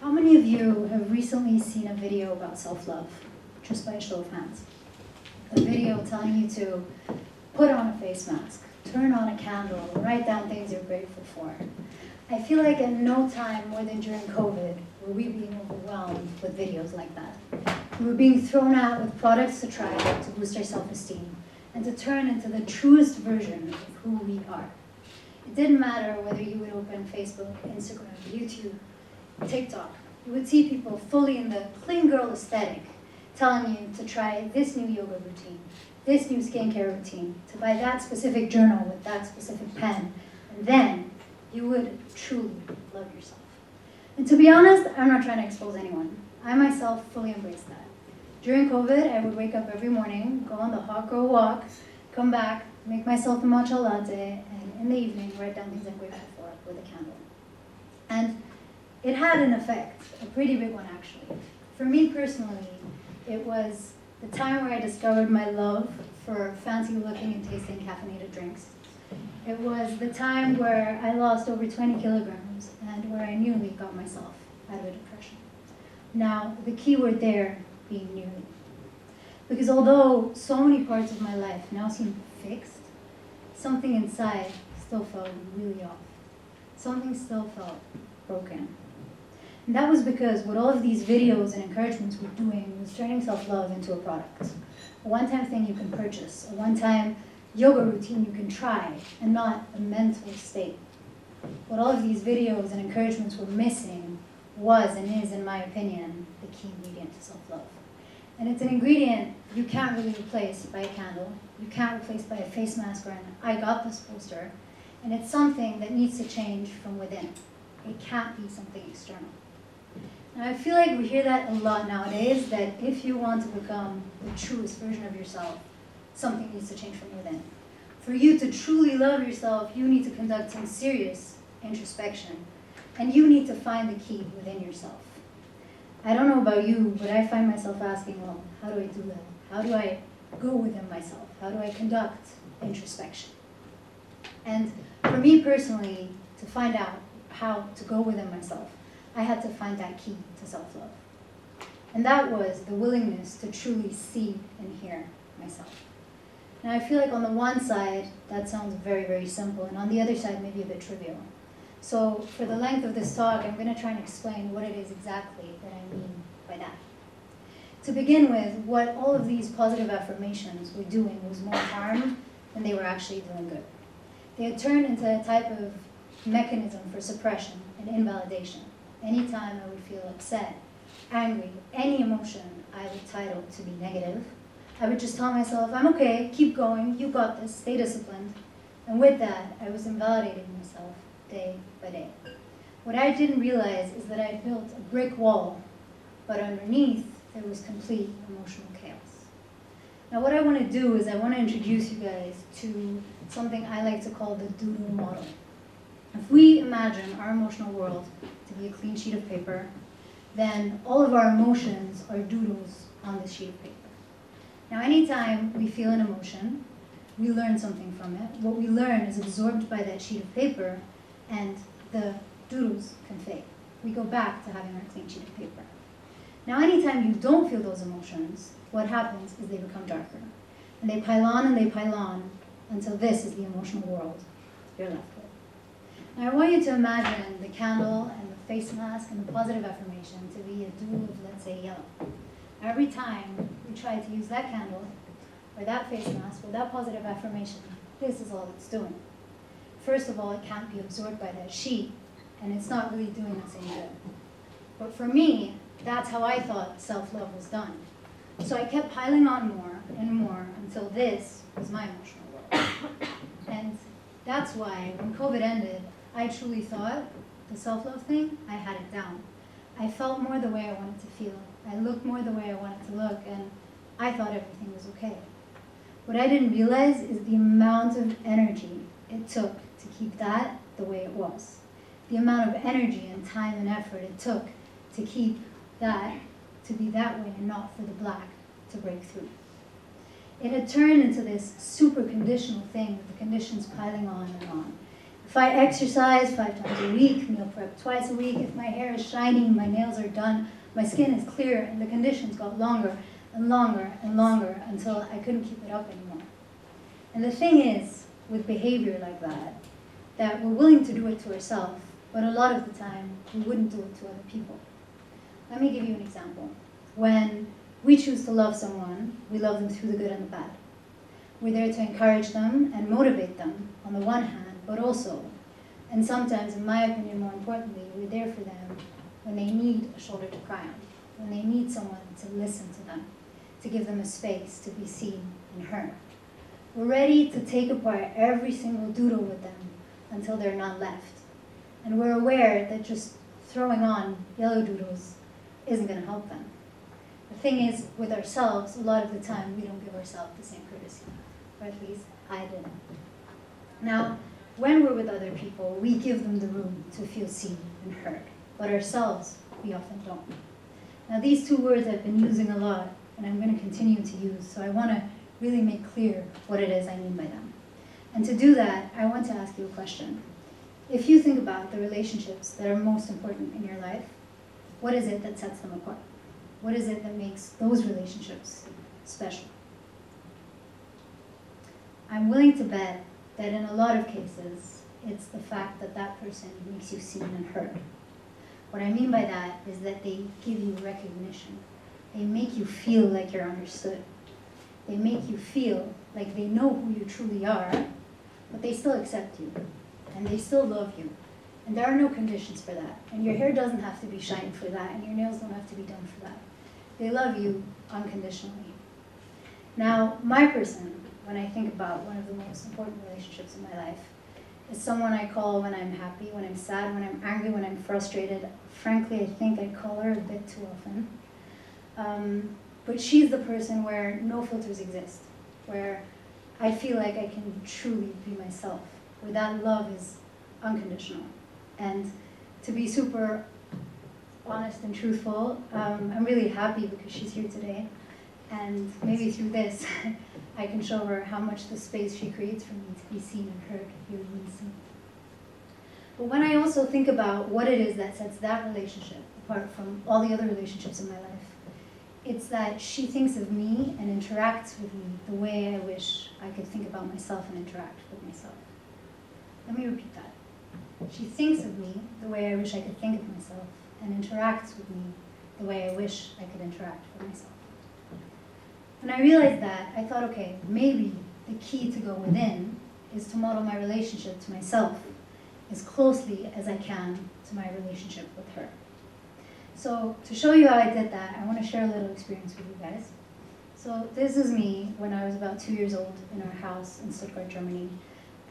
How many of you have recently seen a video about self-love? Just by a show of hands. A video telling you to put on a face mask, turn on a candle, write down things you're grateful for. I feel like at no time more than during COVID were we being overwhelmed with videos like that. We were being thrown at with products to try to boost our self-esteem and to turn into the truest version of who we are. It didn't matter whether you would open Facebook, Instagram, YouTube, TikTok. You would see people fully in the clean girl aesthetic telling you to try this new yoga routine, this new skincare routine, to buy that specific journal with that specific pen, and then you would truly love yourself. And to be honest, I'm not trying to expose anyone. I myself fully embraced that. During COVID, I would wake up every morning, go on the hot girl walk, come back, make myself a matcha latte, and in the evening, write down things I'm grateful for with a candle. And it had an effect, a pretty big one actually. For me personally, it was the time where I discovered my love for fancy looking and tasting caffeinated drinks. It was the time where I lost over 20 kilograms and where I nearly got myself out of a depression. Now, the key word there being nearly. Because although so many parts of my life now seem fixed, something inside still felt really off. Something still felt broken. And that was because what all of these videos and encouragements were doing was turning self-love into a product. A one-time thing you can purchase, a one-time yoga routine you can try, and not a mental state. What all of these videos and encouragements were missing was and is, in my opinion, the key ingredient to self-love. And it's an ingredient you can't really replace by a candle, you can't replace by a face mask or an I got this poster, and it's something that needs to change from within. It can't be something external. Now, I feel like we hear that a lot nowadays, that if you want to become the truest version of yourself, something needs to change from within. For you to truly love yourself, you need to conduct some serious introspection, and you need to find the key within yourself. I don't know about you, but I find myself asking, well, how do I do that? How do I go within myself? How do I conduct introspection? And for me personally, to find out how to go within myself, I had to find that key to self-love. And that was the willingness to truly see and hear myself. Now I feel like on the one side, that sounds very, very simple, and on the other side, maybe a bit trivial. So for the length of this talk, I'm going to try and explain what it is exactly that I mean by that. To begin with, what all of these positive affirmations were doing was more harm than they were actually doing good. They had turned into a type of mechanism for suppression and invalidation. Anytime I would feel upset, angry, any emotion I would title to be negative, I would just tell myself, I'm okay, keep going, you got this, stay disciplined. And with that, I was invalidating myself day by day. What I didn't realize is that I built a brick wall, but underneath there was complete emotional chaos. Now what I want to do is I want to introduce you guys to something I like to call the doodle model. If we imagine our emotional world to be a clean sheet of paper, then all of our emotions are doodles on this sheet of paper. Now anytime we feel an emotion, we learn something from it. What we learn is absorbed by that sheet of paper, and the doodles can fade. We go back to having our clean sheet of paper. Now anytime you don't feel those emotions, what happens is they become darker. And they pile on until this is the emotional world you're left with. Now I want you to imagine the candle and the face mask and the positive affirmation to be a doodle of, let's say, yellow. Every time we try to use that candle, or that face mask, or that positive affirmation, this is all it's doing. First of all, it can't be absorbed by that sheet, and it's not really doing us any good. But for me, that's how I thought self-love was done. So I kept piling on more and more until this was my emotional world. And that's why when COVID ended, I truly thought the self-love thing, I had it down. I felt more the way I wanted to feel. I looked more the way I wanted to look, and I thought everything was okay. What I didn't realize is the amount of energy it took to keep that the way it was. The amount of energy and time and effort it took to keep that to be that way and not for the black to break through. It had turned into this super conditional thing with the conditions piling on and on. If I exercise 5 times a week, meal prep twice a week, if my hair is shiny, my nails are done, my skin is clear, and the conditions got longer and longer and longer until I couldn't keep it up anymore. And the thing is, with behavior like that we're willing to do it to ourselves, but a lot of the time, we wouldn't do it to other people. Let me give you an example. When we choose to love someone, we love them through the good and the bad. We're there to encourage them and motivate them on the one hand, but also, and sometimes, in my opinion, more importantly, we're there for them when they need a shoulder to cry on, when they need someone to listen to them, to give them a space to be seen and heard. We're ready to take apart every single doodle with them until there are none left. And we're aware that just throwing on yellow doodles isn't going to help them. The thing is, with ourselves, a lot of the time, we don't give ourselves the same courtesy. Or at least, I didn't. Now, when we're with other people, we give them the room to feel seen and heard. But ourselves, we often don't. Now, these 2 words I've been using a lot, and I'm going to continue to use, so I want to really make clear what it is I mean by them. And to do that, I want to ask you a question. If you think about the relationships that are most important in your life, what is it that sets them apart? What is it that makes those relationships special? I'm willing to bet that in a lot of cases, it's the fact that that person makes you seen and heard. What I mean by that is that they give you recognition. They make you feel like you're understood. They make you feel like they know who you truly are, but they still accept you, and they still love you. And there are no conditions for that. And your hair doesn't have to be shiny for that, and your nails don't have to be done for that. They love you unconditionally. Now, my person, when I think about one of the most important relationships in my life, is someone I call when I'm happy, when I'm sad, when I'm angry, when I'm frustrated. Frankly, I think I call her a bit too often. But she's the person where no filters exist, where I feel like I can truly be myself, where that love is unconditional. And to be super honest and truthful, I'm really happy because she's here today. And maybe through this, I can show her how much the space she creates for me to be seen and heard really means to me. But when I also think about what it is that sets that relationship apart from all the other relationships in my life, it's that she thinks of me and interacts with me the way I wish I could think about myself and interact with myself. Let me repeat that. She thinks of me the way I wish I could think of myself and interacts with me the way I wish I could interact with myself. When I realized that, I thought, okay, maybe the key to go within is to model my relationship to myself as closely as I can to my relationship with her. So to show you how I did that, I want to share a little experience with you guys. So this is me when I was about 2 years old in our house in Stuttgart, Germany.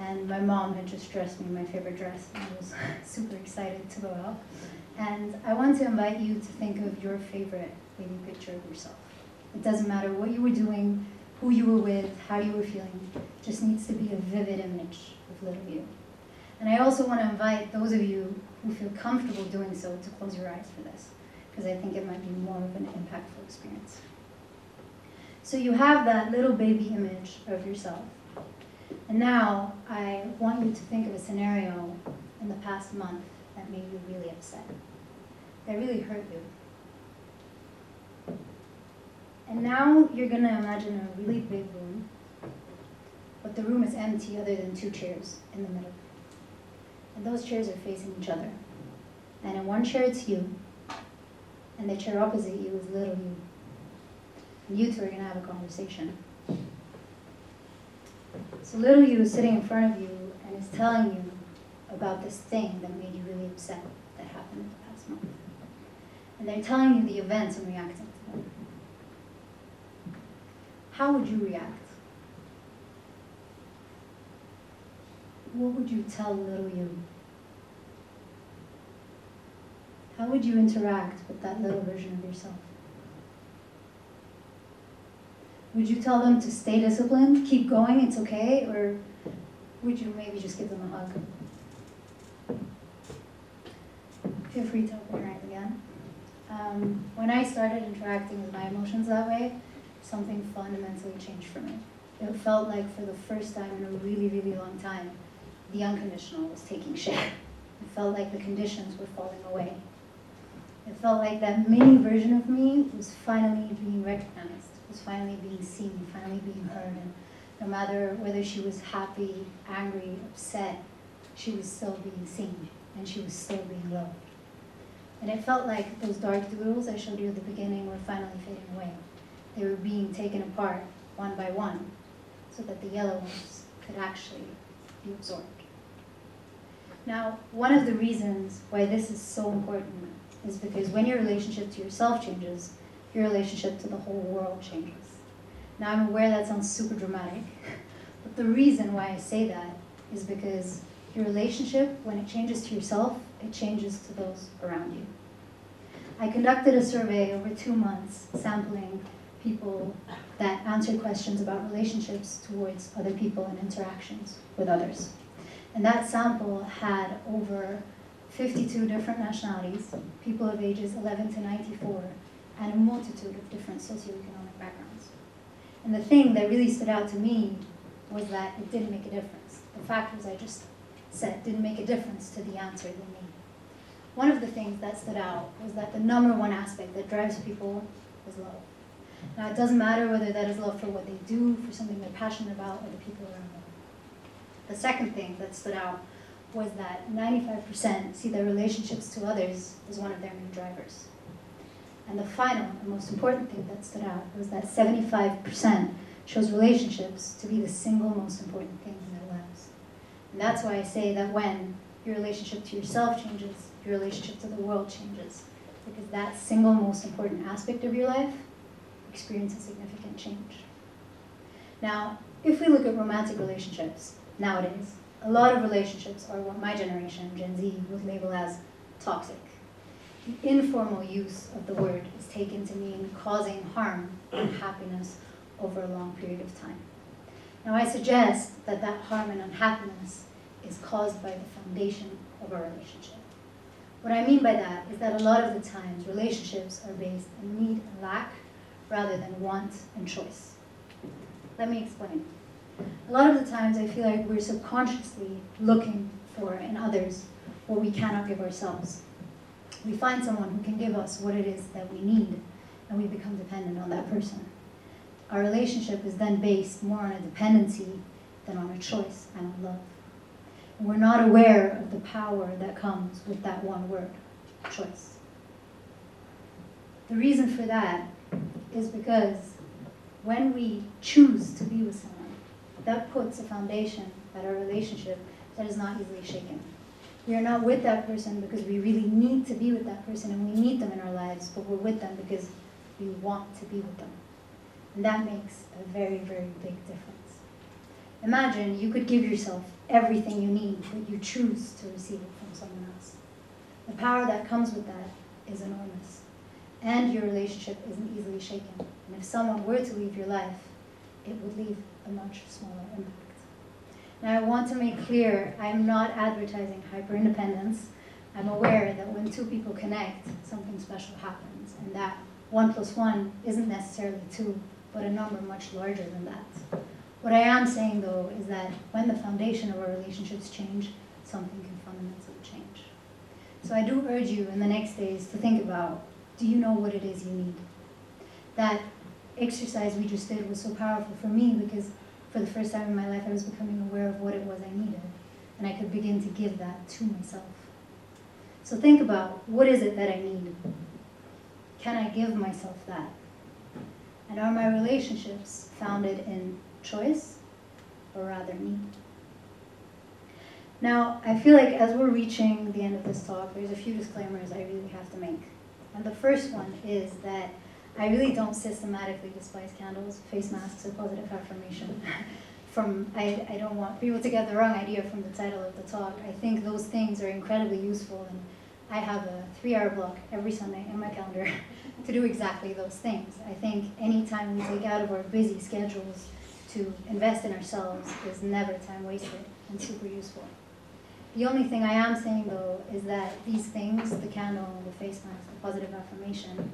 And my mom had just dressed me in my favorite dress, and I was super excited to go out. And I want to invite you to think of your favorite baby picture of yourself. It doesn't matter what you were doing, who you were with, how you were feeling. It just needs to be a vivid image of little you. And I also want to invite those of you who feel comfortable doing so to close your eyes for this, because I think it might be more of an impactful experience. So you have that little baby image of yourself. And now I want you to think of a scenario in the past month that made you really upset, that really hurt you. And now you're going to imagine a really big room, but the room is empty other than 2 chairs in the middle. And those chairs are facing each other. And in one chair it's you, and the chair opposite you is little you. And you two are going to have a conversation. So little you is sitting in front of you and is telling you about this thing that made you really upset that happened the past month. And they're telling you the events and reacting to them. How would you react? What would you tell little you? How would you interact with that little version of yourself? Would you tell them to stay disciplined, keep going, it's okay, or would you maybe just give them a hug? Feel free to open your eyes again. When I started interacting with my emotions that way, something fundamentally changed for me. It felt like for the first time in a really, really long time, the unconditional was taking shape. It felt like the conditions were falling away. It felt like that mini version of me was finally being recognized, was finally being seen, finally being heard. And no matter whether she was happy, angry, upset, she was still being seen, and she was still being loved. And it felt like those dark doodles I showed you at the beginning were finally fading away. They were being taken apart one by one so that the yellow ones could actually be absorbed. Now, one of the reasons why this is so important is because when your relationship to yourself changes, your relationship to the whole world changes. Now, I'm aware that sounds super dramatic, but the reason why I say that is because your relationship, when it changes to yourself, it changes to those around you. I conducted a survey over 2 months, sampling people that answered questions about relationships towards other people and interactions with others. And that sample had over 52 different nationalities, people of ages 11 to 94, and a multitude of different socioeconomic backgrounds. And the thing that really stood out to me was that it didn't make a difference. The factors I just said didn't make a difference to the answer they made. One of the things that stood out was that the number one aspect that drives people is love. Now, it doesn't matter whether that is love for what they do, for something they're passionate about, or the people around them. The second thing that stood out was that 95% see their relationships to others as one of their main drivers. And the final and most important thing that stood out was that 75% shows relationships to be the single most important thing in their lives. And that's why I say that when your relationship to yourself changes, your relationship to the world changes, because that single most important aspect of your life experiences significant change. Now, if we look at romantic relationships nowadays, a lot of relationships are what my generation, Gen Z, would label as toxic. The informal use of the word is taken to mean causing harm and unhappiness over a long period of time. Now, I suggest that that harm and unhappiness is caused by the foundation of our relationship. What I mean by that is that a lot of the times relationships are based on need and lack rather than want and choice. Let me explain. A lot of the times I feel like we're subconsciously looking for in others what we cannot give ourselves. We find someone who can give us what it is that we need, and we become dependent on that person. Our relationship is then based more on a dependency than on a choice and on love. And we're not aware of the power that comes with that one word, choice. The reason for that is because when we choose to be with someone, that puts a foundation at our relationship that is not easily shaken. We are not with that person because we really need to be with that person and we need them in our lives, but we're with them because we want to be with them. And that makes a very, very big difference. Imagine you could give yourself everything you need, but you choose to receive it from someone else. The power that comes with that is enormous. And your relationship isn't easily shaken. And if someone were to leave your life, it would leave a much smaller impact. Now, I want to make clear, I'm not advertising hyper-independence. I'm aware that when two people connect, something special happens, and that 1 + 1 isn't necessarily 2, but a number much larger than that. What I am saying, though, is that when the foundation of our relationships change, something can fundamentally change. So I do urge you in the next days to think about, do you know what it is you need? That exercise we just did was so powerful for me because for the first time in my life I was becoming aware of what it was I needed, and I could begin to give that to myself. So think about, what is it that I need? Can I give myself that? And are my relationships founded in choice or rather need? Now, I feel like as we're reaching the end of this talk, there's a few disclaimers I really have to make. And the first one is that I really don't systematically despise candles, face masks, or positive affirmation. I don't want people to get the wrong idea from the title of the talk. I think those things are incredibly useful, and I have a 3-hour block every Sunday in my calendar to do exactly those things. I think any time we take out of our busy schedules to invest in ourselves is never time wasted and super useful. The only thing I am saying, though, is that these things, the candle, the face mask, the positive affirmation,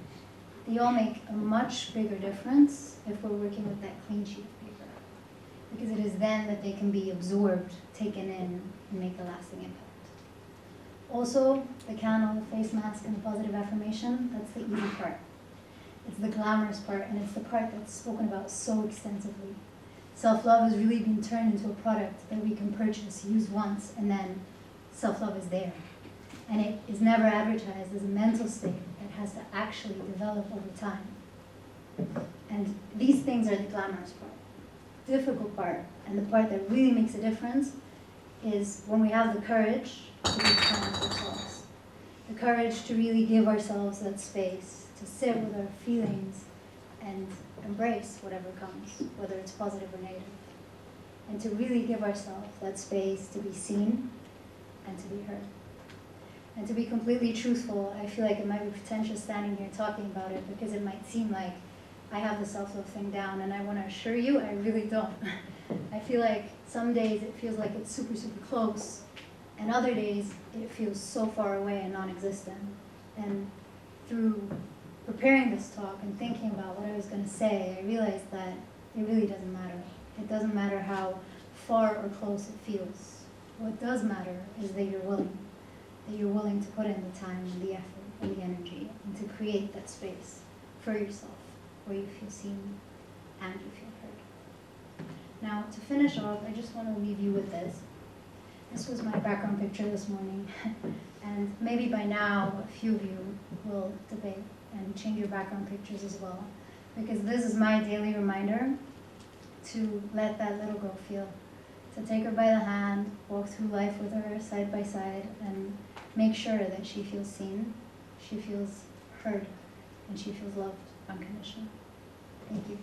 they all make a much bigger difference if we're working with that clean sheet of paper. Because it is then that they can be absorbed, taken in, and make a lasting impact. Also, the candle, face mask, and the positive affirmation, that's the easy part. It's the glamorous part, and it's the part that's spoken about so extensively. Self-love has really been turned into a product that we can purchase, use once, and then self-love is there. And it is never advertised as a mental state that has to actually develop over time. And these things are the glamorous part. Difficult part, and the part that really makes a difference, is when we have the courage to be kind to ourselves. The courage to really give ourselves that space, to sit with our feelings and embrace whatever comes, whether it's positive or negative. And to really give ourselves that space to be seen and to be heard. And to be completely truthful, I feel like it might be pretentious standing here talking about it because it might seem like I have the self-love thing down, and I want to assure you, I really don't. I feel like some days it feels like it's super, super close, and other days it feels so far away and non-existent. And through preparing this talk and thinking about what I was going to say, I realized that it really doesn't matter. It doesn't matter how far or close it feels. What does matter is that you're willing to put in the time and the effort and the energy and to create that space for yourself where you feel seen and you feel heard. Now, to finish off, I just want to leave you with this. This was my background picture this morning, and maybe by now a few of you will debate and change your background pictures as well, because this is my daily reminder to let that little girl feel, to take her by the hand, walk through life with her side by side, and make sure that she feels seen, she feels heard, and she feels loved unconditionally. Thank you.